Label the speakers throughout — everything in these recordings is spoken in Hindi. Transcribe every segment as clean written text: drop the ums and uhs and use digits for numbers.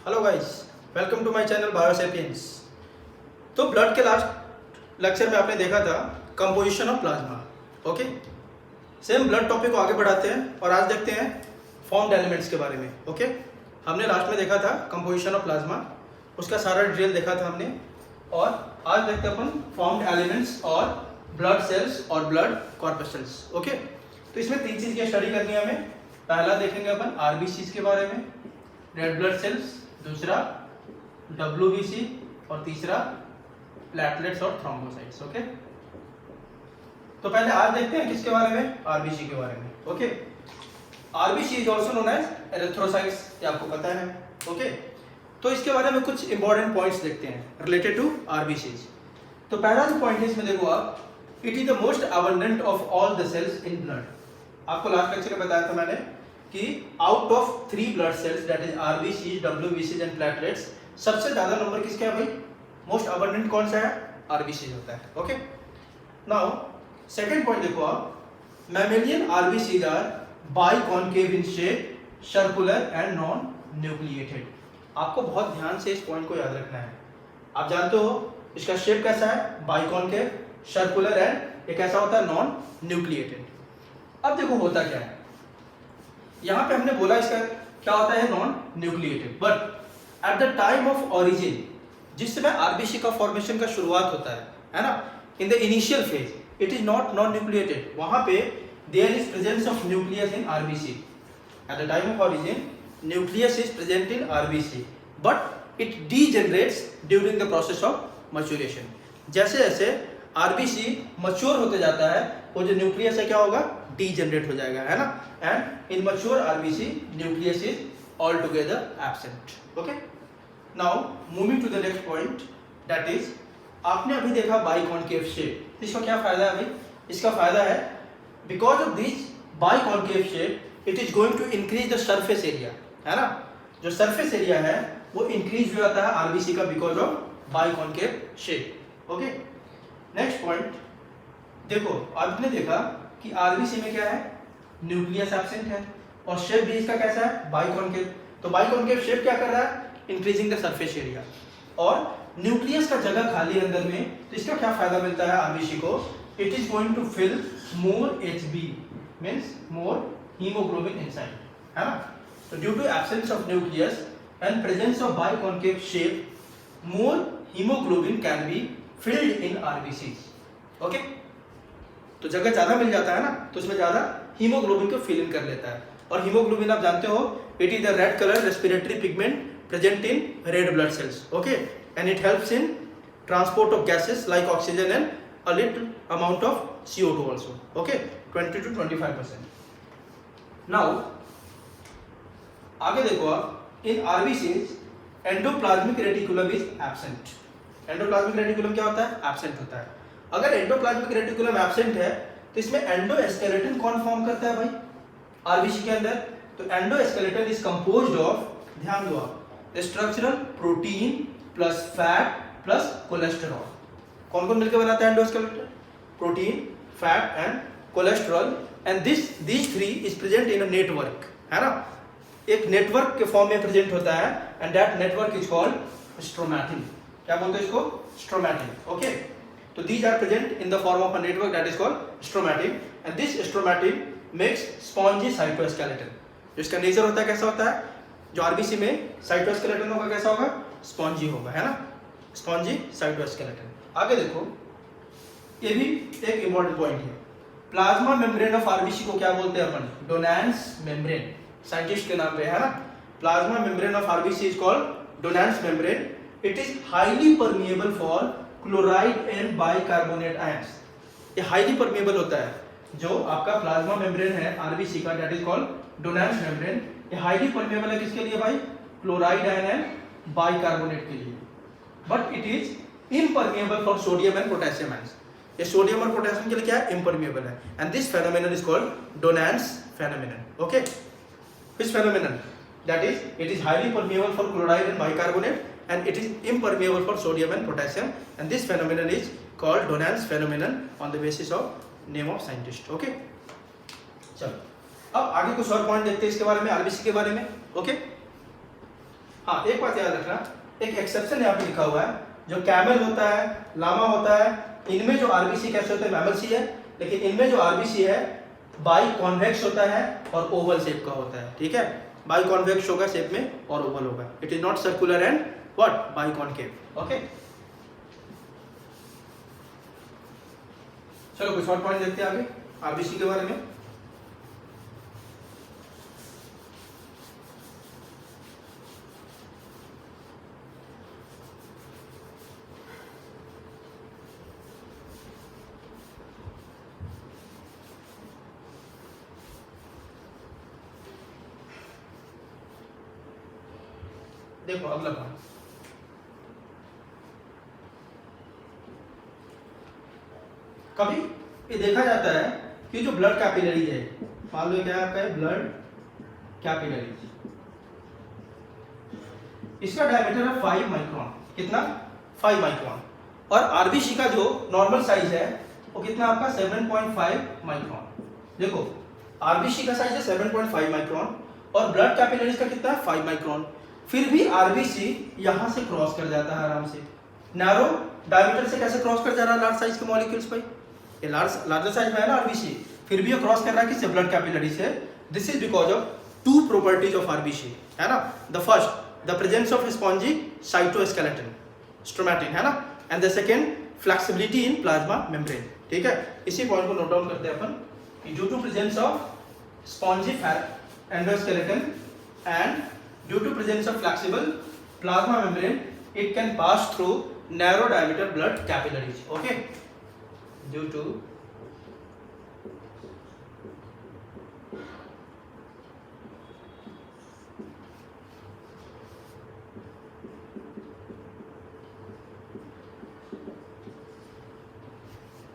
Speaker 1: Hello guys, welcome to my channel Biosapiens. तो ब्लड के लास्ट लेक्चर में आपने देखा था composition of plasma. Okay, same blood topic को आगे बढ़ाते हैं और आज देखते हैं फॉर्म्ड एलिमेंट्स के बारे में। ओके, हमने लास्ट में देखा था कंपोजिशन ऑफ प्लाज्मा, उसका सारा डिटेल देखा था हमने, और आज देखते हैं अपन फॉर्म्ड एलिमेंट्स और ब्लड सेल्स और ब्लड कॉर्पस्कल्स। ओके, तो इसमें तीन चीज़ की स्टडी करनी है हमें। पहला देखेंगे अपन आरबीसीज के बारे में, रेड ब्लड सेल्स, दूसरा WBC और तीसरा प्लेटलेट्स और थ्रोम्बोसाइट्स। ओके, तो पहले आज देखते हैं किसके बारे में, आरबीसी के बारे में। Okay, RBC is also known as erythrocytes, ये आपको पता है। ओके, तो इसके बारे में कुछ इंपॉर्टेंट पॉइंट्स देखते हैं रिलेटेड टू आरबीसीज। तो पहला जो पॉइंट है इसमें देखो आप, it is the most abundant of all the cells in blood. आपको लास्ट लेक्चर में बताया था मैंने कि out of 3 blood cells that is RBC, WBC and platelets, सबसे ज्यादा नंबर किसका है भाई? मोस्ट अबंडेंट कौन सा है? आरबीसी होता है। ओके, नाउ सेकंड पॉइंट देखो आप, mammalian RBC are biconcave in shape, circular and non nucleated. आपको बहुत ध्यान से इस पॉइंट को याद रखना है। आप जानते हो इसका शेप कैसा है? बाइकॉन्केव, सर्कुलर एंड ये कैसा होता है? Non nucleated. अब देखो होता क्या है, यहां पे हमने बोला इसका क्या होता है? Non nucleated. But at the time of origin, जिस समय आरबीसी का फॉर्मेशन का शुरुआत होता है ना, in the initial phase it is not non nucleated. वहां पे there is presence of nucleus in RBC. At the time of origin nucleus is present in RBC, but it degenerates during the process of maturation. जैसे जैसे आरबीसी मैच्योर होते जाता है, वो जो न्यूक्लियस है क्या होगा? डीजेनरेट हो जाएगा, है ना। And in mature RBC nucleus is all together absent. Okay, now moving to the next point, that is आपने अभी देखा बाइकॉन्केव शेप। इसका क्या फायदा है भाई? इसका फायदा है because of this biconcave shape it is going to increase the surface area, है ना। जो सरफेस एरिया है वो इंक्रीज हो जाता है आरबीसी का because of biconcave shape. Okay, next point देखो, आपने देखा कि आरबीसी में क्या है? न्यूक्लियस एब्सेंट है और शेप भी इसका कैसा है? बाइकॉन्केव। तो बाइकॉन्केव शेप क्या कर रहा है? Increasing the surface area. और न्यूक्लियस का जगह खाली अंदर में, तो इसका क्या फायदा मिलता है आरबीसी को? It is going to fill more HB, means more haemoglobin inside, है ना। तो due to absence of nucleus and presence of biconcave shape, more haemoglobin can be filled in RBCs. Okay, तो जगह ज्यादा मिल जाता है ना, तो उसमें ज्यादा हीमोग्लोबिन को फिल इन कर लेता है। और हीमोग्लोबिन आप जानते हो, it is the red colour respiratory pigment present in red blood cells. Okay, and it helps in transport of gases like oxygen and a little amount of CO2 also. Okay, 20 to 25%। Now आगे देखो आप, in RBCs endoplasmic reticulum is absent. Endoplasmic reticulum क्या होता है? एब्सेंट होता है। अगर एंडोप्लाज्मिक रेटिकुलम एब्सेंट है तो इसमें एंडोस्केलेटन कौन फॉर्म करता है भाई आरबीसी के अंदर? तो एंडोस्केलेटन इज कंपोज्ड ऑफ, ध्यान दो आप, structural protein plus fat plus cholesterol. कौन कौन मिलकर बनाता है endoskeleton? Protein, fat and cholesterol. And this three is present in a network, है ना। एक नेटवर्क के फॉर्म में प्रेजेंट होता है and that network is called stromatin. क्या बोलते हैं इसको? Stromatin. Okay, so these are present in the form of a network that is called stromatin, and this stromatin makes spongy cytoskeleton। जो इसका नेचर होता है कैसा होता है? जो आरबीसी में साइटोस्केलेटन होगा कैसा होगा? स्पॉन्जी होगा, है ना, स्पॉन्जी साइटोस्केलेटन। आगे देखो, ये भी एक इंपॉर्टेंट पॉइंट है। प्लाज्मा मेम्ब्रेन ऑफ आरबीसी को क्या बोलते हैं अपन? डोनांस मेम्ब्रेन, साइंटिस्ट के नाम पे, है ना। Plasma membrane of RBC is called Donnan's membrane. It is highly permeable for chloride and bicarbonate ions. ये हाईली परमेबल होता है, जो आपका प्लाज्मा मेम्ब्रेन है आरबीसी का, that is called Donnan's membrane. ये हाईली परमेबल है किसके लिए भाई? क्लोराइड आयन एंड बाइकार्बोनेट के लिए। But it is impermeable for sodium and potassium ions. ये सोडियम और पोटेशियम के लिए क्या है? इम्परमेबल है। And this phenomenon is called Donnan's phenomenon. Okay, this phenomenon that is it is highly permeable for chloride and bicarbonate and it is impermeable for sodium and potassium, and this phenomenon is called Donan's phenomenon on the basis of name of scientist। okay, चलो अब आगे कुछ और पॉइंट देखते हैं इसके बारे में, आरबीसी के बारे में। ओके, हाँ एक बात याद रखना, एक एक्सेप्शन यहाँ पे लिखा हुआ है, जो कैमल होता है, लामा होता है, इनमें जो आरबीसी कैसे होता है, मैमल सी है, लेकिन इनमें जो आरबीसी है बाई कॉन्वेक्स होता है और ओवल शेप का होता है, ठीक है, बाई कॉन्वेक्स होगा शेप में और ओवल होगा, it is not circular and what by concave. Okay, चलो कुछ और पॉइंट देखते हैं आगे आरबीसी के बारे में। देखो अगला पॉइंट, कभी ये देखा जाता है कि जो ब्लड कैपिलरीज है, मान लो क्या है ब्लड कैपिलरीज, इसका डायमीटर है 5 माइक्रोन, कितना 5 माइक्रोन, और आरबीसी का जो नॉर्मल साइज है वो कितना आपका 7.5 माइक्रोन। देखो आरबीसी का साइज है 7.5 माइक्रोन और ब्लड कैपिलरीज का कितना है 5 माइक्रोन, फिर भी आरबीसी यहां से क्रॉस कर जाता है आराम से, नैरो डायमीटर से कैसे क्रॉस कर जा रहा है लार्ज साइज के मॉलिक्यूल्स पे, ये लार्जर साइज में है ना आरबीसी, फिर भी ये क्रॉस कर रहा है किससे, ब्लड कैपिलरी से। This is because of two properties of RBC, है ना, the first the presence of spongy cytoskeleton stromatin, है ना, and the second flexibility in plasma membrane, ठीक है। इसी पॉइंट को नोट डाउन करते हैं अपन, due to presence of spongy endoskeleton and due to presence of flexible plasma membrane it can pass through narrow diameter blood capillaries, okay, due to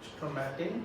Speaker 1: stromatin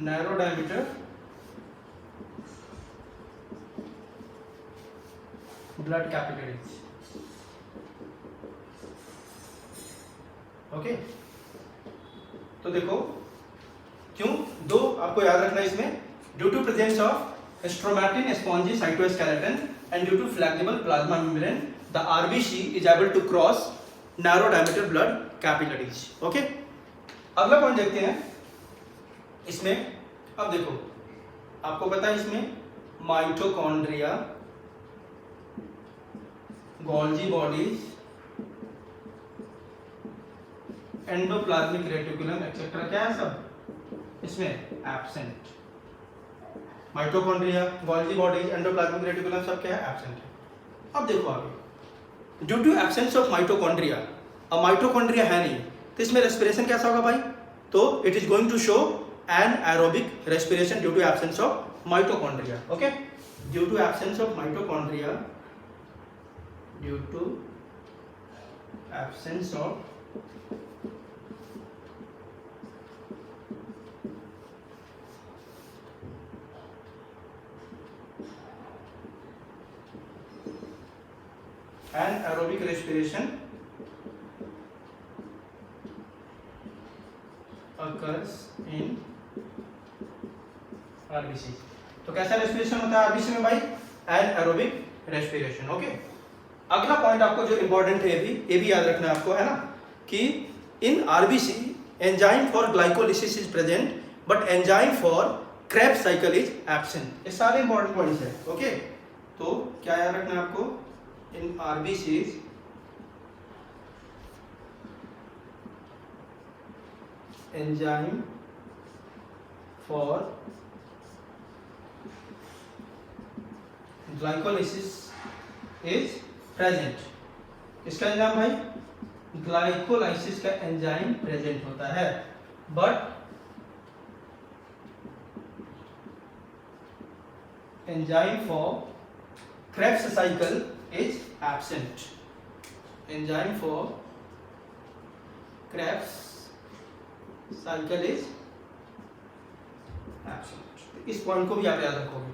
Speaker 1: narrow diameter blood capillaries, okay. तो देखो क्यों, दो आपको याद रखना है इसमें, due to presence of stromatin spongy cytoskeleton and due to flexible plasma membrane the RBC is able to cross narrow diameter blood capillaries, okay. अगला पॉइंट देखते हैं इसमें। अब देखो आपको पता है इसमें mitochondria, Golgi bodies, endoplasmic reticulum etcetera क्या है सब इसमें absent, mitochondria, Golgi bodies, endoplasmic reticulum सब क्या है एब्सेंट है। अब देखो आगे, due to absence of mitochondria, अब माइटोकॉन्ड्रिया है नहीं तो इसमें रेस्पिरेशन कैसा होगा भाई, तो it is going to show anaerobic respiration due to absence of mitochondria, okay, due to absence of mitochondria, due to absence of anaerobic respiration occurs in RBC. तो कैसा रेस्पिरेशन होता है आरबीसी में भाई, एनाएरोबिक रेस्पिरेशन, ओके। अगला पॉइंट आपको जो इंपॉर्टेंट है ये भी याद रखना है आपको, है ना, कि in RBC enzyme for glycolysis is present but enzyme for Krebs cycle is absent, ये सारे इंपॉर्टेंट पॉइंट्स है, ओके। तो क्या याद रखना है आपको, in RBC enzyme for glycolysis is present. इसका एंजाइम भाई, ग्लाइकोलाइसिस का एंजाइम प्रेजेंट होता है, but enzyme for Krebs cycle is absent. Enzyme for Krebs cycle is absent. इस पॉइंट को भी आप याद रखोगे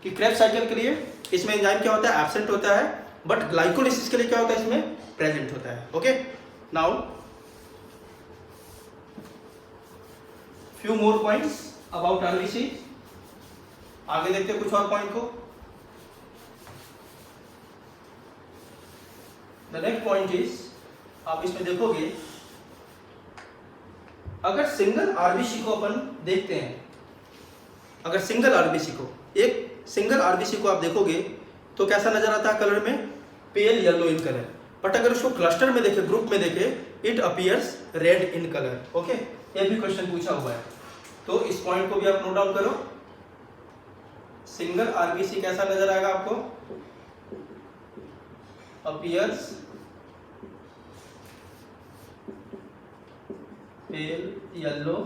Speaker 1: कि क्रेब्स साइकिल के लिए इसमें एंजाइम क्या होता है, एब्सेंट होता है, बट ग्लाइकोलाइसिस के लिए क्या होता है, इसमें प्रेजेंट होता है। Okay, now few more points about RBC. आगे देखते हैं कुछ और पॉइंट को। द नेक्स्ट पॉइंट इज, आप इसमें देखोगे अगर सिंगल आरबीसी को अपन देखते हैं, अगर सिंगल आरबीसी को, एक सिंगल आरबीसी को आप देखोगे तो कैसा नजर आता है कलर में, pale yellow in colour, but अगर उसको क्लस्टर में देखे, ग्रुप में देखे, it appears red in colour. Okay, ये भी क्वेश्चन पूछा हुआ है, तो इस पॉइंट को भी आप नोट डाउन करो। सिंगल आरबीसी कैसा नजर आएगा आपको, appears pale yellow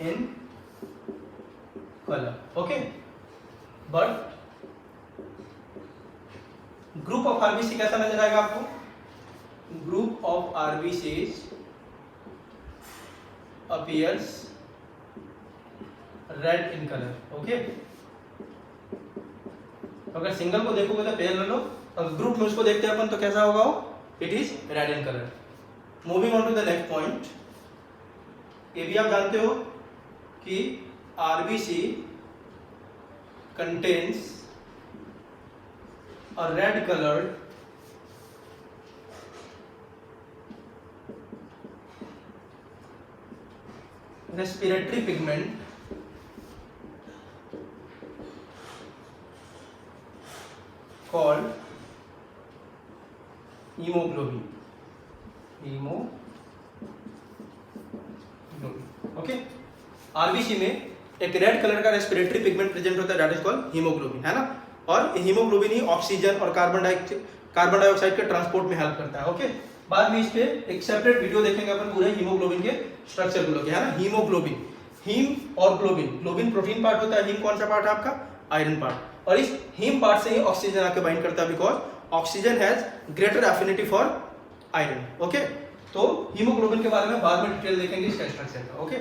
Speaker 1: in colour. Okay, but group of RBC कैसा नजर आएगा आपको, group of RBC appears red in colour. Okay, अगर सिंगल को देखोगे तो पेल येलो, अगर ग्रुप में उसको देखते हैं अपन तो कैसा होगा, it is red in colour. Moving on to the next point, ये भी आप जानते हो कि RBC contains a red colored respiratory pigment called hemoglobin। Okay, RBC में एक रेड कलर का रेस्पिरेटरी पिगमेंट प्रेजेंट होता है, दैट इज कॉल्ड हीमोग्लोबिन, है ना। और हीमोग्लोबिन ही ऑक्सीजन और कार्बन डाइऑक्साइड के ट्रांसपोर्ट में हेल्प करता है। ओके, बाद में इस पे एक सेपरेट वीडियो देखेंगे अपन पूरे हीमोग्लोबिन के स्ट्रक्चर को लेके, है ना। हीमोग्लोबिन, हीम और ग्लोबिन, ग्लोबिन प्रोटीन पार्ट होता है, हीम कौन सा पार्ट है आपका, आयरन पार्ट, और इस हीम पार्ट से ही ऑक्सीजन आके बाइंड करता है, because oxygen has greater affinity for iron. Okay, तो हीमोग्लोबिन के बारे में बाद में डिटेल देखेंगे इसका स्ट्रक्चर का। ओके,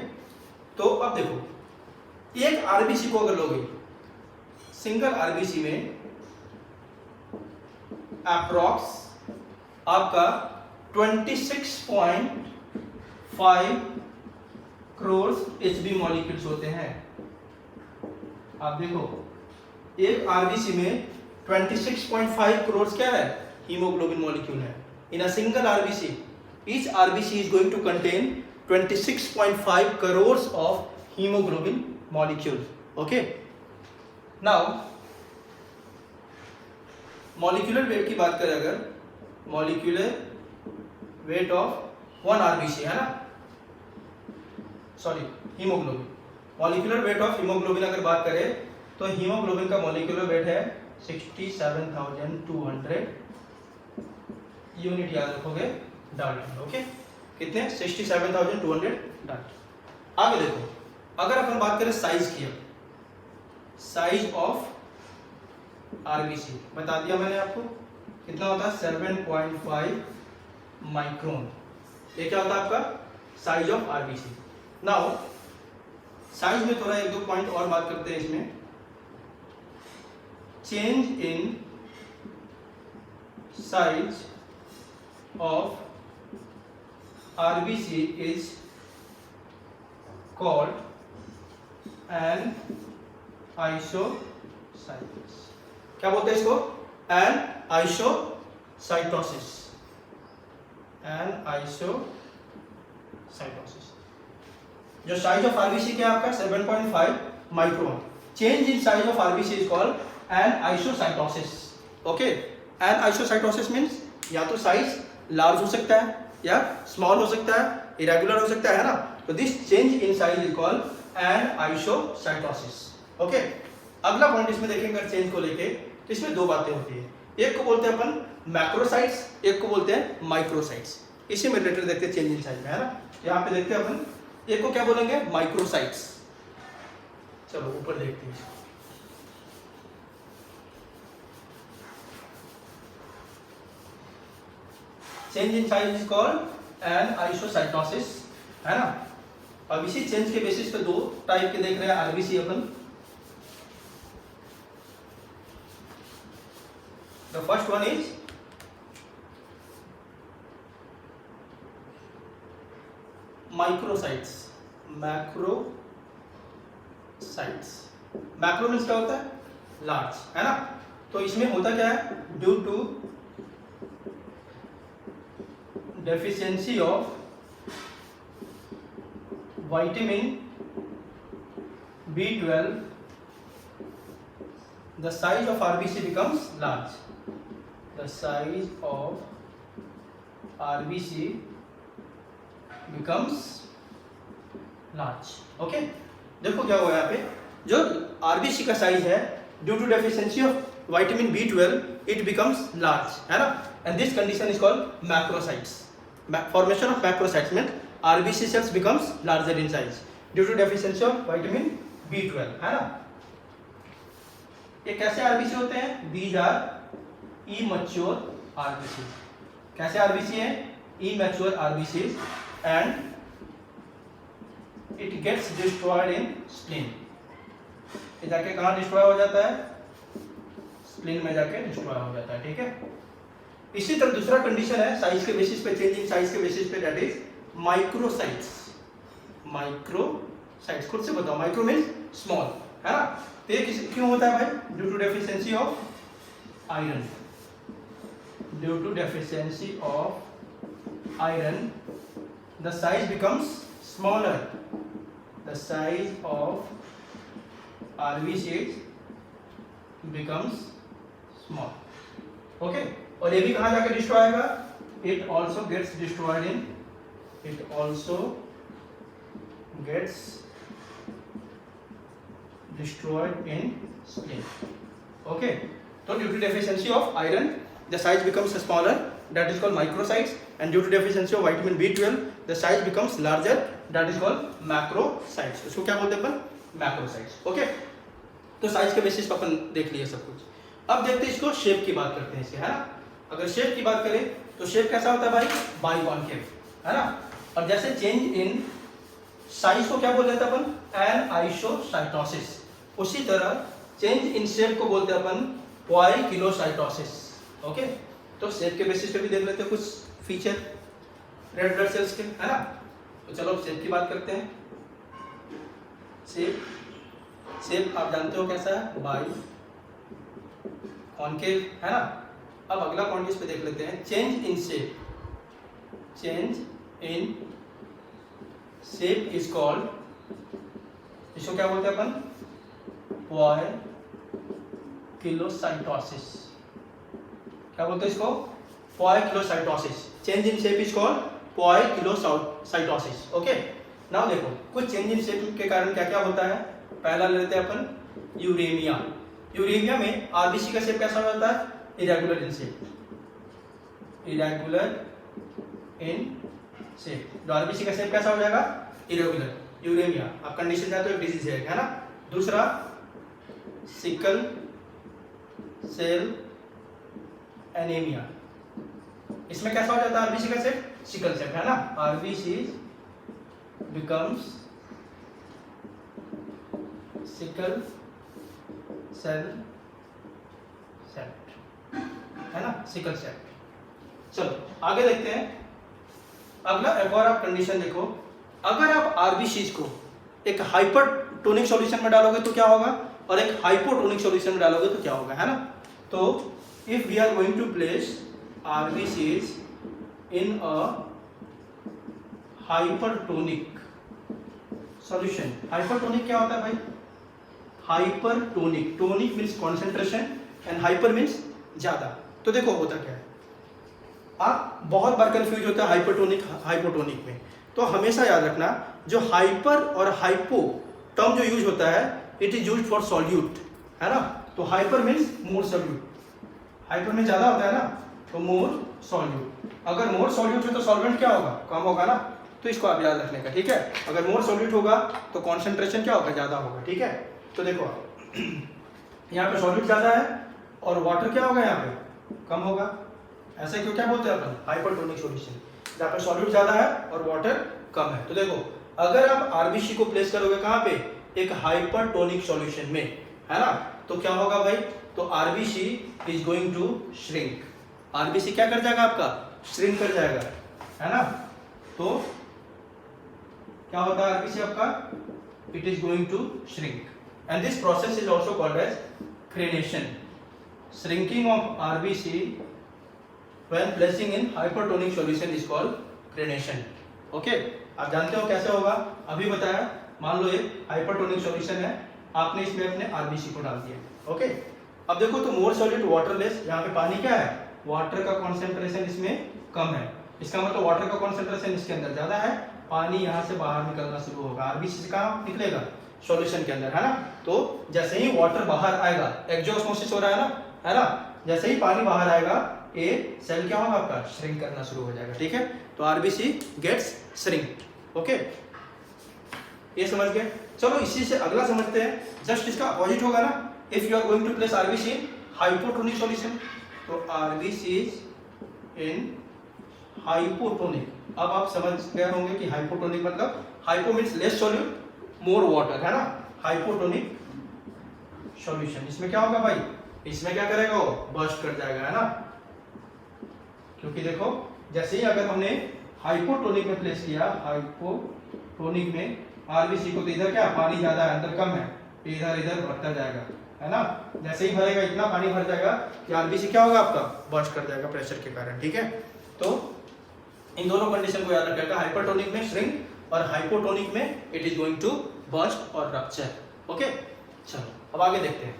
Speaker 1: तो अब देखो, एक आरबीसी को अगर लोगे, सिंगल आरबीसी में अप्रॉक्स आपका 26.5 करोड़ एचबी मॉलिक्यूल्स होते हैं। आप देखो, एक आरबीसी में 26.5 करोड़ क्या है, हीमोग्लोबिन मॉलिक्यूल है। In a single RBC, each RBC is going to contain 26.5 crore of haemoglobin molecule. Okay, now molecular weight की बात करें, अगर molecular weight of one RBC, है ना, sorry haemoglobin, molecular weight of haemoglobin अगर बात करें तो हीमोग्लोबिन का मॉलिक्यूलर वेट है 67,200 यूनिट, याद रखोगे, डाल्टन। ओके, कितने, 67,200 डाल्टन। आगे देखो, अगर अपन बात करें साइज की, साइज ऑफ आरबीसी बता दिया मैंने आपको, कितना होता है, 7.5 माइक्रोन। ये क्या होता है आपका size of RBC. Now size में थोड़ा एक दो पॉइंट और बात करते हैं इसमें। Change in size of RBC is called anisocytosis. क्या बोलते हैं इसको, एन आइसोसाइटोसिस, एन आइसोसाइटोसिस। जो साइज ऑफ आरबीसी क्या है आपका 7.5 micron, change in size of RBC is called anisocytosis. Okay, anisocytosis means या तो साइज लार्ज हो सकता है या स्मॉल हो सकता है, इरेगुलर हो सकता है ना, तो this change in size is called anisocytosis. Okay, अगला पॉइंट इसमें देखेंगे चेंज को लेके, तो इसमें दो बातें होती है, एक को बोलते हैं अपन मैक्रोसाइट्स, एक को बोलते हैं माइक्रोसाइट्स। इसी में रिलेटेड देखते हैं चेंज इन साइज में, है ना। यहाँ पे देखते हैं अपन, एक को क्या बोलेंगे, माइक्रोसाइट्स। चलो ऊपर देखते हैं। Change in size is called anisocytosis, है ना। अब इसी चेंज के बेसिस पे दो टाइप के देख रहे हैं RBC upon. The first one is microsites. Macrocytes, macro means क्या होता है, लार्ज, है ना। तो इसमें होता क्या है, due to deficiency of vitamin B12 the size of RBC becomes large. The size of RBC becomes large. Okay, देखो क्या हुआ यहाँ पे, जो RBC का साइज है due to deficiency of vitamin B12 it becomes large, है ना। And this condition is called macrocytes. Formation of macrocytes mean RBC cells becomes larger in size due to deficiency of vitamin B12, है ना। ये कैसे RBC होते हैं, these are immature RBC। कैसे RBC है, immature RBCs and it gets destroyed in spleen। ये जाके कहाँ डिस्ट्रॉय हो जाता है, स्प्लीन में जाके डिस्ट्रॉय हो जाता है, ठीक है। इसी तरह दूसरा कंडीशन है साइज के बेसिस पे, चेंज इन साइज के बेसिस पे, दैट इज माइक्रोसाइट्स। माइक्रोसाइट्स खुद से बताओ, माइक्रो मीन्स स्मॉल, है ना। तो ये क्यों होता है भाई, due to deficiency of iron. Due to deficiency of iron the size becomes smaller. The size of RBCs becomes small, okay. और ये भी कहाँ जाके डिस्ट्रॉय होगा, it also gets destroyed in spleen, okay। तो due to deficiency of iron the size becomes smaller, that is called microcytes, and due to deficiency of vitamin B12 the size becomes larger, that is called macrocytes। इसको क्या बोलते हैं अपन, मैक्रोसाइट्स, ओके। तो साइज के बेसिस पर अपन देख लिए सब कुछ। अब देखते हैं इसको शेप की बात करते हैं इसके, है ना। अगर शेप की बात करें तो शेप कैसा होता है भाई, बाइकॉन्केव, है ना। और जैसे चेंज इन साइज को क्या बोल देते हैं अपन, एन आइसोसाइटोसिस। उसी तरह चेंज इन शेप को बोलते हैं अपन पॉइकिलोसाइटोसिस, ओके। तो शेप के बेसिस पे भी देख लेते हैं कुछ फीचर रेड ब्लड सेल्स के, है ना। तो चलो शेप की बात करते हैं। शेप आप जानते हो कैसा है, बाइकॉन्केव, है ना। अब अगला पॉइंट इस पे देख लेते हैं, change in shape. Change in shape is called, इसको क्या बोलते हैं अपन, पॉइकिलोसाइटोसिस। क्या बोलते हैं इसको, poikilocytosis. Change in shape is called poikilocytosis, okay. Now देखो कुछ चेंज इन शेप के कारण क्या क्या होता है। पहला लेते हैं अपन यूरेमिया। यूरेमिया में आरबीसी का शेप कैसा होता है, irregular in shape. Irregular in shape, जो आरबीसी का शेप कैसा हो जाएगा, इरेगुलर। यूरेमिया आप कंडीशन जानते हो, एक डिजीज है ना। दूसरा सिकल सेल एनीमिया, इसमें कैसा हो जाता है आरबीसी का शेप, सिकल शेप, है ना। RBC becomes sickle cell set, है ना, सिकल सेट। चलो आगे देखते हैं। अगला एक और आप कंडीशन देखो, अगर आप आरबीसीज को एक हाइपरटोनिक सॉल्यूशन में डालोगे तो क्या होगा, और एक हाइपोटोनिक सॉल्यूशन में डालोगे तो क्या होगा, है ना। तो if we are going to place RBCs in a hypertonic solution. Hypertonic क्या होता है भाई, hypertonic, tonic means concentration and hyper means ज्यादा। तो देखो होता क्या है, आप बहुत बार कंफ्यूज होता है हाइपरटोनिक हाइपोटोनिक में। तो हमेशा याद रखना, जो हाइपर और हाइपो टर्म जो यूज होता है, it is used for solute, है ना। तो hyper means more solute, hyper में ज्यादा होता है ना, तो मोर सॉल्यूट। अगर मोर सॉल्यूट है तो सॉल्वेंट क्या होगा, कम होगा ना, तो इसको आप याद रखने का, ठीक है। अगर मोर सॉल्यूट होगा तो कॉन्सेंट्रेशन क्या होगा, ज्यादा होगा, ठीक है। तो देखो यहाँ पे सॉल्यूट ज्यादा है और वाटर क्या होगा, यहाँ पे कम होगा। ऐसे क्यों, क्या बोलते हैं अपन, हाइपरटोनिक सॉल्यूशन, जहाँ पे सॉल्यूट ज्यादा है और वाटर कम है। तो देखो अगर आप आरबीसी को प्लेस करोगे कहाँ पे, एक हाइपरटोनिक सॉल्यूशन में, है ना, तो क्या होगा भाई, तो RBC is going to shrink. RBC क्या कर जाएगा आपका, श्रिंक कर जाएगा, है ना। तो क्या होता है आरबीसी आपका, it is going to shrink and this process is also called as crenation. Shrinking of RBC when placing in hypertonic solution is called crenation. Okay, आप जानते हो कैसे होगा, अभी बताया। मान लो एक हाइपरटोनिक सॉल्यूशन है, आपने इसमें अपने आरबीसी को डाल दिया। ओके, अब देखो तो मोर सॉलिड वाटरलेस, यहाँ पे पानी क्या है, वाटर का कॉन्सेंट्रेशन इसमें कम है, इसका मतलब वाटर का कॉन्सेंट्रेशन इसके अंदर ज्यादा है, पानी यहाँ से बाहर निकलना शुरू होगा, आरबीसी से कहाँ निकलेगा, सॉल्यूशन के अंदर, है ना। तो जैसे ही वाटर बाहर आएगा, एक्सोस्मोसिस हो रहा है ना, जैसे ही पानी बाहर आएगा ये सेल क्या होगा आपका, श्रिंक करना शुरू हो जाएगा, ठीक है। तो आरबीसी गेट्स श्रिंक्ड। ओके, ये समझ गए। चलो इसी से अगला समझते हैं, जस्ट इसका अपोजिट होगा ना, if you are going to place RBC in hypotonic solution, तो आरबीसी इन हाइपोटोनिक। अब आप समझ गए होंगे कि हाइपोटोनिक मतलब, hypo means less solute, more water, है ना, हाइपोटोनिक सॉल्यूशन। इसमें क्या होगा भाई, इसमें क्या करेगा वो, बर्स्ट कर जाएगा, है ना। क्योंकि देखो जैसे ही अगर हमने हाइपोटोनिक में प्लेस किया, हाइपोटोनिक में आरबीसी को, तो इधर क्या पानी ज्यादा है, अंदर कम है, तो इधर इधर बढ़ता जाएगा, है ना। जैसे ही भरेगा इतना पानी भर जाएगा कि आरबीसी क्या होगा आपका, बर्स्ट कर जाएगा प्रेशर के कारण, ठीक है। तो इन दोनों कंडीशन को याद रखिएगा, हाइपरटोनिक में श्रिंक और हाइपोटोनिक में it is going to burst और रप्चर। ओके, चलो अब आगे देखते हैं।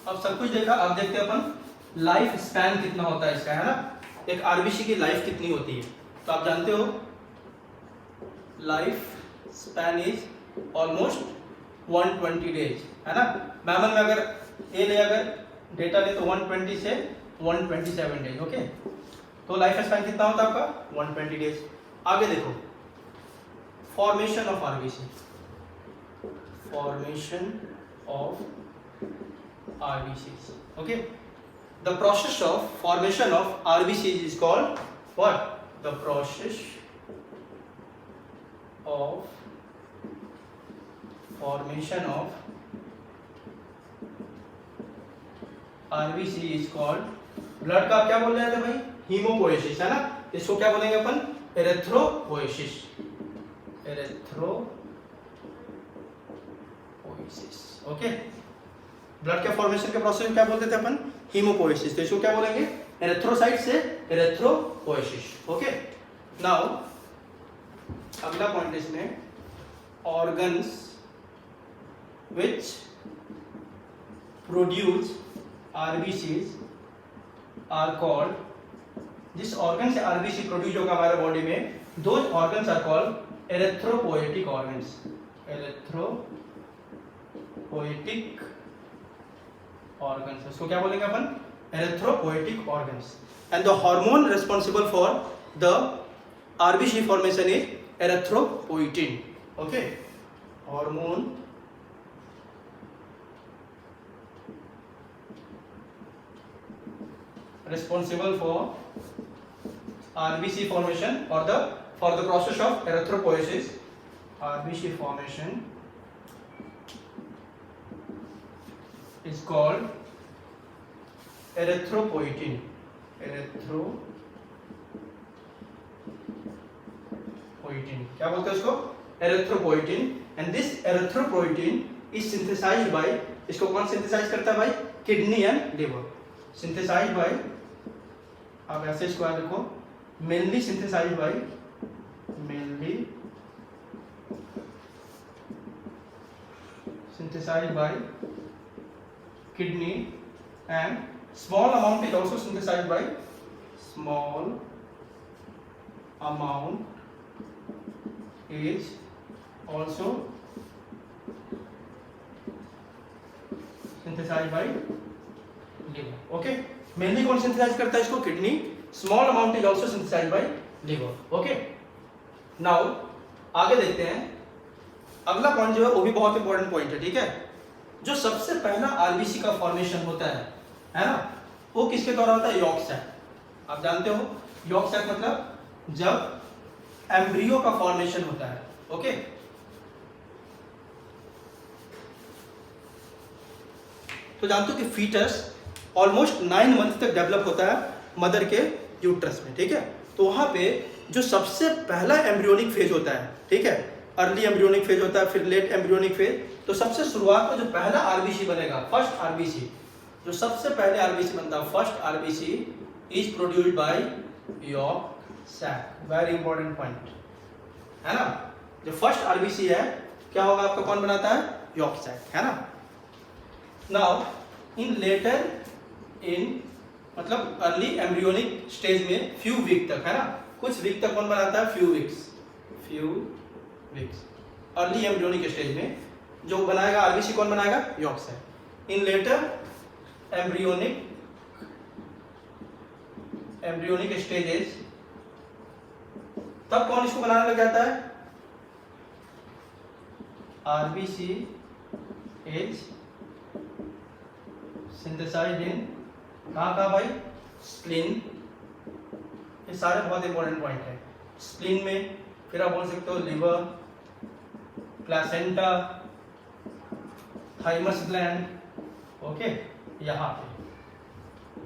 Speaker 1: अब सब कुछ देखा, अब देखते हैं अपन लाइफ स्पैन कितना होता है इसका, है ना। एक आरबीसी की लाइफ कितनी होती है, तो आप जानते हो life span is almost 120 days, है ना। मैमल में अगर ए ले, अगर डेटा ले तो 120 से 127 डेज। ओके, तो लाइफ स्पैन कितना होता है आपका, 120 डेज। आगे देखो formation of RBC, formation of RBCs. Okay, the process of formation of RBCs is called what? The process of formation of RBC is called, blood का क्या बोल रहे थे भाई, हीमोपोएसिस, है ना। इसको क्या बोलेंगे अपन, एरेथ्रोपोएसिस, एरेथ्रोपोएसिस। ओके, ब्लड के फॉर्मेशन के प्रोसेस में क्या बोलते थे अपन, हीमोपोएसिस, तो इसको क्या बोलेंगे, एरिथ्रोसाइट से एरिथ्रोपोएसिस। ओके, नाउ अगला पॉइंट इसमें, organs which produce RBCs are called, जिस ऑर्गन से आरबीसी प्रोड्यूस होगा हमारे बॉडी में, those organs are called erythropoietic organs, erythropoietic organs, उसको क्या बोलेंगे अपन, erythropoietic organs. And the hormone responsible for the RBC formation is erythropoietin. Okay, hormone responsible for RBC formation or for the process of erythropoiesis, RBC formation is called erythropoietin, erythropoietin, क्या बोलते हैं इसको, erythropoietin, and this erythropoietin is synthesized by, इसको कौन सिंथेसाइज करता है भाई, kidney and liver, synthesized by, आप ऐसे इसको याद रखो, mainly synthesized by, mainly synthesized by kidney and small amount is also synthesized by small amount is also synthesized by liver. Okay, mainly कौन सिंथेसाइज करता है इसको? Kidney. Small amount is also synthesized by liver. Okay, now आगे देखते हैं. अगला पॉइंट जो है वो भी बहुत इंपॉर्टेंट पॉइंट है. ठीक है, जो सबसे पहला आरबीसी का फॉर्मेशन होता है ना, वो किसके द्वारा होता है? Yolk sac. आप जानते हो यॉर्क सैक मतलब जब एम्ब्रियो का फॉर्मेशन होता है. ओके, तो जानते हो कि फीटस ऑलमोस्ट 9 मंथ तक डेवलप होता है मदर के यूट्रस में. ठीक है, तो वहां पे जो सबसे पहला एम्ब्रियोनिक फेज होता है, ठीक है, अर्ली एम्ब्रियोनिक फेज होता है, फिर लेट एम्ब्रियोनिक फेज. तो सबसे शुरुआत में जो पहला आरबीसी बनेगा, फर्स्ट आरबीसी, जो सबसे पहले आरबीसी बनता है, first RBC is produced by yolk sac. Very important point है ना. जो फर्स्ट आरबीसी है क्या होगा आपका? कौन बनाता है? यॉर्क सैक, है ना. नाउ इन लेटर इन मतलब अर्ली एम्ब्रियोनिक स्टेज में फ्यू वीक तक, है ना, कुछ वीक तक कौन बनाता है? Few weeks early embryonic stage में जो बनाएगा आरबीसी, कौन बनाएगा? Yolk sac. In later embryonic stages तब कौन इसको बनाने लग जाता है? आरबीसी इज सिंथेसाइज्ड इन कहाँ भाई? स्प्लीन. ये सारे बहुत इंपॉर्टेंट पॉइंट है. स्प्लीन में, फिर आप बोल सकते हो liver, placenta, thymus gland. Okay, यहाँ पे.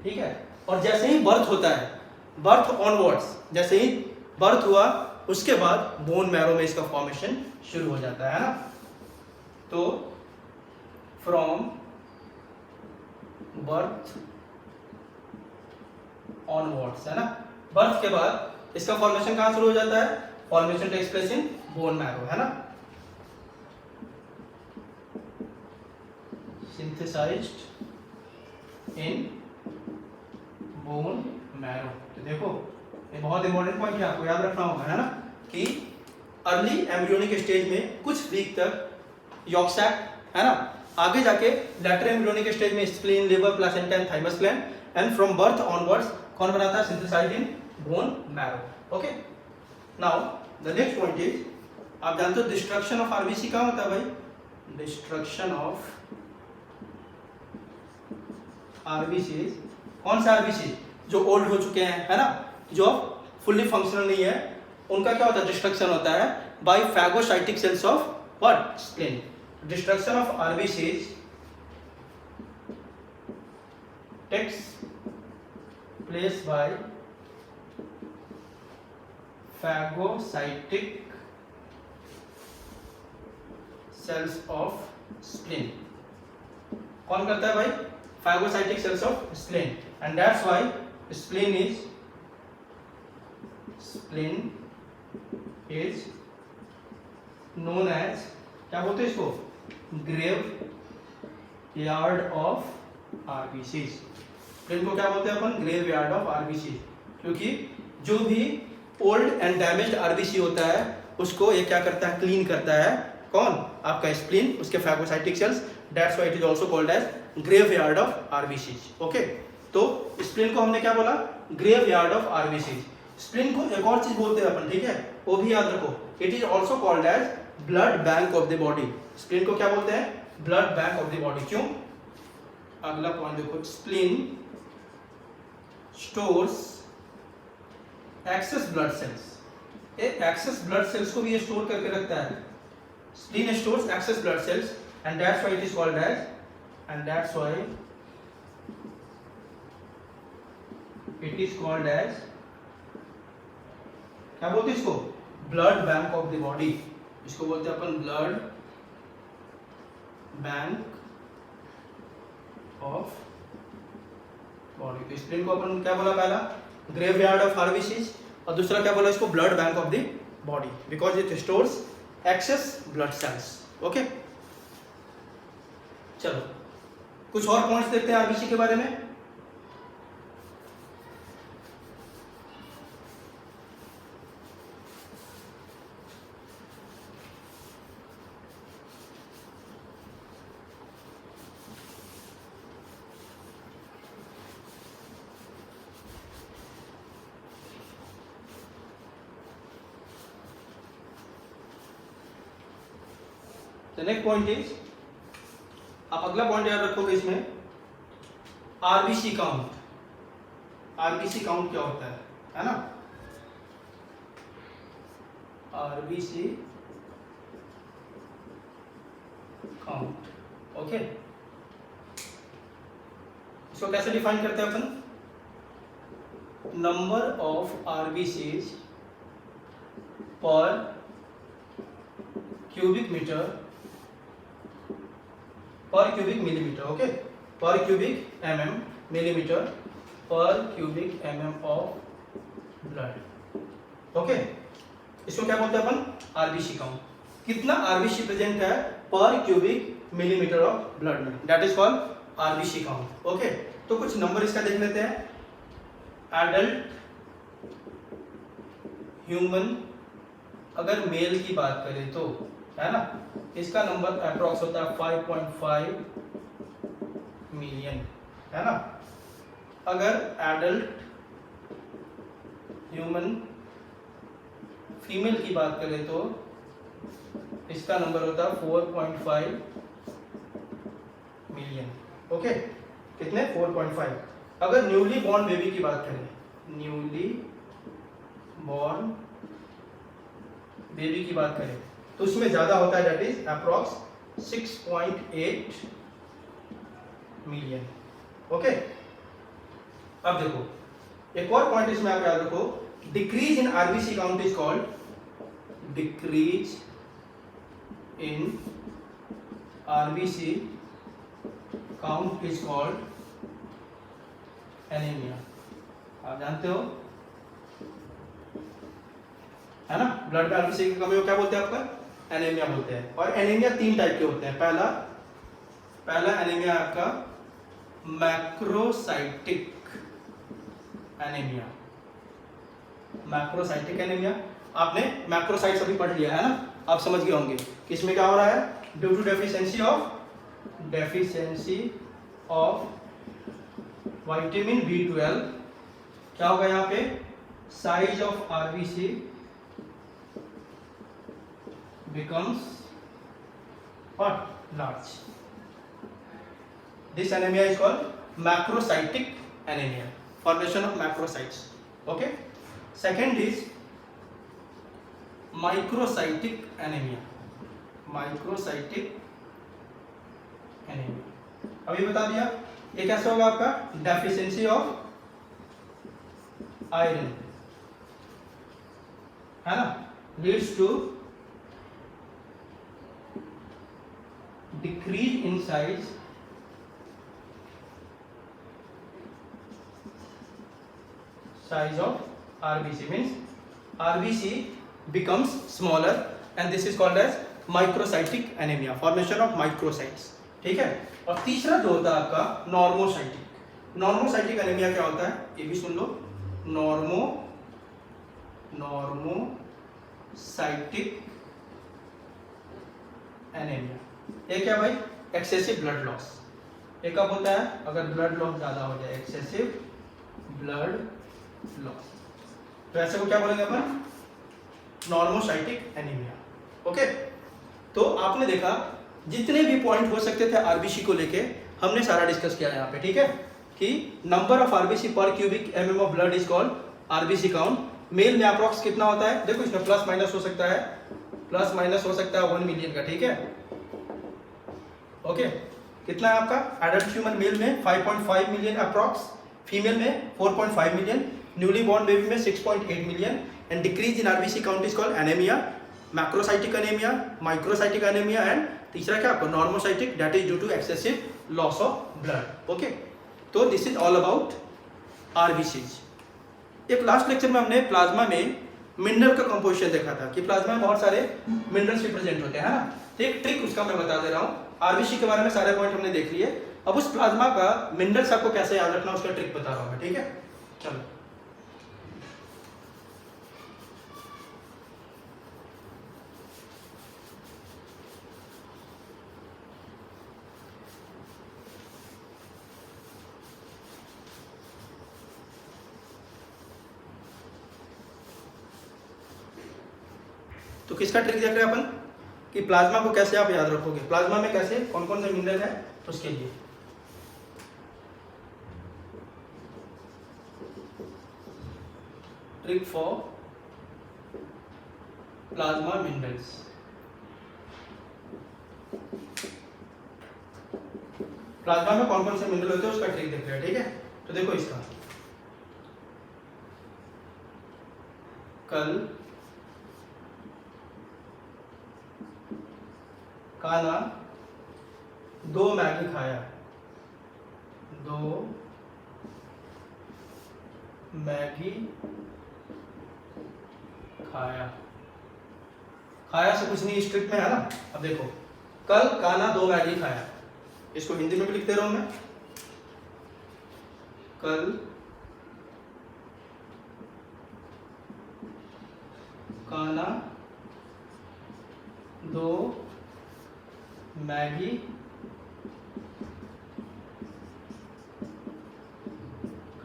Speaker 1: ठीक है, और जैसे ही बर्थ होता है, बर्थ ऑनवर्ड्स, जैसे ही बर्थ हुआ उसके बाद बोन मैरो में इसका फॉर्मेशन शुरू हो जाता है ना. तो फ्रॉम बर्थ ऑनवर्ड्स, है ना, बर्थ के बाद इसका फॉर्मेशन कहां शुरू हो जाता है? Formation takes place in bone marrow, है ना. Synthesized in bone marrow. तो देखो ये बहुत इंपॉर्टेंट पॉइंट है, आपको याद रखना होगा, है ना, कि अर्ली एम्ब्रियोनिक स्टेज में कुछ वीक तक यॉर्क सैक, है ना, आगे जाके लेटर एम्ब्रियोनिक स्टेज में spleen, liver, placenta and thymus gland, and from birth onwards कौन बनाता है? Synthesized in bone marrow. Okay, now the next point is, आप जानते हो डिस्ट्रक्शन ऑफ आरबीसी क्या होता है भाई? डिस्ट्रक्शन ऑफ आरबीसी, कौन सा आरबीसी? जो ओल्ड हो चुके हैं, है ना, जो फुल्ली फंक्शनल नहीं है, उनका क्या होता है? डिस्ट्रक्शन होता है by phagocytic cells of what? Spleen. Destruction of RBCs takes place by phagocytic cells of spleen. कौन करता है भाई? Phagocytic cells of spleen. And that's why spleen is known as, क्या बोलते हैं इसको? Graveyard of RBCs. Spleen को क्या बोलते हैं अपन? Graveyard of RBCs. क्योंकि जो भी ओल्ड एंड डैमेज्ड आरबीसी होता है उसको ये क्या करता है? क्लीन करता है. कौन? आपका स्प्लीन, उसके phagocytic cells. That's why it is also called as graveyard of RBCs. Okay, तो स्प्लीन को हमने क्या बोला? Graveyard of RBCs. Spleen को एक और चीज बोलते हैं अपन, ठीक है, वो भी याद रखो. It is also called as blood bank of the body. Spleen को क्या बोलते हैं? Blood bank of the body. क्यों? अगला पॉइंट देखो, spleen stores excess blood cells. Excess blood cells को भी ये स्टोर करके रखता है. Spleen stores excess blood cells and that's why it is called as, and that's why it is called as, क्या बोलते हैं इसको? Blood bank of the body. इसको बोलते हैं अपन ब्लड बैंक ऑफ बॉडी. तो स्प्लीन को अपन क्या बोला? पहला ग्रेव यार्ड ऑफ आरबीसीज, और दूसरा क्या बोला इसको? Blood bank of the body, because it stores excess blood cells. Okay, चलो कुछ और पॉइंट्स देखते हैं आरबीसी के बारे में. द नेक्स्ट पॉइंट इज, आप अगला पॉइंट याद रखोगे इसमें, आरबीसी काउंट। आरबीसी काउंट क्या होता है ना? RBC count, okay. इसको कैसे डिफाइन करते हैं अपन? Number of RBCs per cubic meter per cubic millimeter, okay, per cubic mm millimeter per cubic mm of blood, okay. इसको क्या बोलते हैं अपन? RBC count. कितना आरबीसी प्रेजेंट है per cubic millimeter of blood में, that is called RBC count, okay. तो कुछ नंबर इसका देख लेते हैं। एडल्ट ह्यूमन, अगर मेल की बात करें तो, है ना, इसका नंबर अप्रोक्स होता है 5.5 मिलियन, है ना। अगर एडल्ट ह्यूमन फीमेल की बात करें तो इसका नंबर होता है 4.5 मिलियन, ओके। कितने? 4.5। अगर न्यूली बॉर्न बेबी की बात करें, न्यूली बॉर्न बेबी की बात करें तो उसमें ज्यादा होता है, that is approx 6.8 million, okay. अब देखो एक और पॉइंट इसमें आप याद रखो, decrease in RBC count is called, decrease in RBC count is called anaemia. आप जानते हो, है ना, ब्लड में आरबीसी की कमी को क्या बोलते हैं आपका? एनीमिया बोलते हैं। और एनीमिया 3 टाइप के होते हैं। पहला एनीमिया आपका मैक्रोसाइटिक एनीमिया। मैक्रोसाइटिक एनीमिया, आपने मैक्रोसाइट्स अभी पढ़ लिया है ना, आप समझ गए होंगे कि इसमें क्या हो रहा है? Due to deficiency of vitamin B12 क्या होगा यहाँ पे? Size of RBC becomes what? Large. This anemia is called macrocytic anemia, formation of macrocytes, okay. Second is microcytic anemia, microcytic anemia अभी बता दिया। ये कैसे होगा आपका? डेफिशिएंसी ऑफ आयरन, है ना, leads to decrease in size of RBC, means RBC becomes smaller and this is called as microcytic anemia, formation of microcytes, ठीक है। और तीसरा जो होता है आपका नॉर्मोसाइटिक। नॉर्मोसाइटिक एनीमिया क्या होता है? ये भी सुन लो, नॉर्मोसाइटिक एनीमिया। ये क्या भाई? Excessive blood loss. ये कब होता है? अगर ब्लड लॉस ज्यादा हो जाए, एक्सेसिव ब्लड लॉस। तो ऐसे को क्या बोलेंगे अपन? Normocytic anaemia, okay. तो आपने देखा जितने भी पॉइंट हो सकते थे आरबीसी को लेके हमने सारा डिस्कस किया यहाँ पे, ठीक है, कि number of RBC per cubic mm of blood is called RBC count. Male में अप्रॉक्स कितना होता है? देखो इसमें प्लस माइनस हो सकता है, प्लस माइनस हो सकता है 1 मिलियन का, ठीक है, ओके। कितना है आपका? एडल्ट ह्यूमन मेल में 5.5 मिलियन अप्रॉक्स, फीमेल में 4.5 मिलियन, न्यूली बॉर्न बेबी में 6.8 million. And decrease in RBC count is called anaemia, macrocytic anaemia, microcytic anaemia and तीसरा क्या आपको? Normocytic, that is due to excessive loss of blood, okay. तो this is all about RBCs. एक लास्ट लेक्चर में हमने प्लाज्मा में मिनरल का कंपोजिशन देखा था कि प्लाज्मा में बहुत सारे मिनरल्स रिप्रेजेंट होते हैं, है ना। तो एक ट्रिक उसका मैं बता दे रहा हूँ। आरबीसी के बारे में सारे पॉइंट हमने देख लिए, अब उस प्लाज्मा का मिनरल्स आपको कैसे याद रखना उसका ट्रिक बता रहा हूँ मैं, ठीक है। चलो तो किसका ट्रिक देख रहे हैं अपन कि प्लाज्मा को कैसे आप याद रखोगे, प्लाज्मा में कैसे कौन कौन से मिनरल है उसके लिए। Trick for plasma minerals. Plasma में कौन कौन से मिनरल होते हैं उसका ट्रिक देख रहे हैं, ठीक है। तो देखो इसका, कल काना 2 मैगी खाया, 2 मैगी खाया। खाया से कुछ नहीं, स्ट्रिक्ट में है ना। अब देखो, कल काना 2 मैगी खाया, इसको हिंदी में भी लिख दे रहा हूं मैं, कल काना 2 मैगी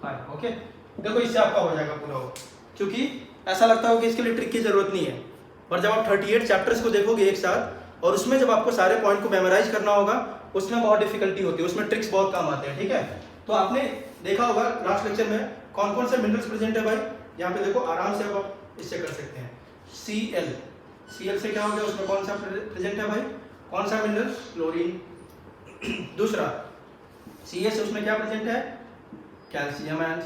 Speaker 1: खाया। ओके, देखो इससे आपका हो जाएगा पूरा हो, क्योंकि ऐसा लगता हो कि इसके लिए ट्रिक की जरूरत नहीं है, पर जब आप 38 चैप्टर्स को देखोगे एक साथ और उसमें जब आपको सारे पॉइंट को मेमोराइज करना होगा उसमें बहुत डिफिकल्टी होती है, उसमें ट्रिक्स बहुत काम आते हैं, ठीक है। तो आपने देखा होगा लास्ट लेक्चर में कौन कौन से मिनरल्स प्रेजेंट है भाई, यहाँ पे देखो आराम से आप इससे कर सकते हैं। Cl से क्या हो गया, उसमें कौन सा प्रेजेंट है भाई, कौन सा मिनरल, क्लोरीन। दूसरा Ca से उसमें क्या प्रेजेंट है, कैल्शियम आयंस।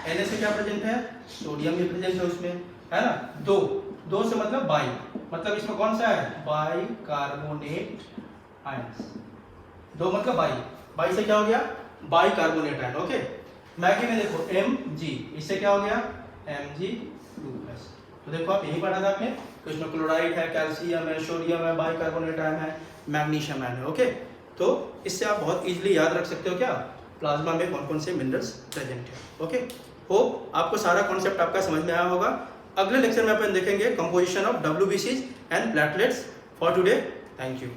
Speaker 1: Na से क्या प्रेजेंट है, सोडियम भी प्रेजेंट है उसमें, है ना। दो से मतलब बाई, मतलब इसमें कौन सा है, बाई कार्बोनेट आयंस। 2 मतलब बाई से क्या हो गया, by carbonate ion. Okay, Maggi में देखो Mg, इससे क्या हो गया, Mg2+। तो देखो आप यही पढ़ा था आपने, तो इसमें क्लोराइड है, कैल्शियम है, सोडियम है, बाई कार्बोनेट आयन है, मैग्नीशियम आयन है। ओके, तो इससे आप बहुत इजीली याद रख सकते हो क्या, प्लाज्मा में कौन कौन से मिनरल्स प्रेजेंट है। ओके, होप आपको सारा कॉन्सेप्ट आपका समझ में आया होगा। अगले लेक्चर में अपन देखेंगे composition of WBCs and platelets. For today, thank you.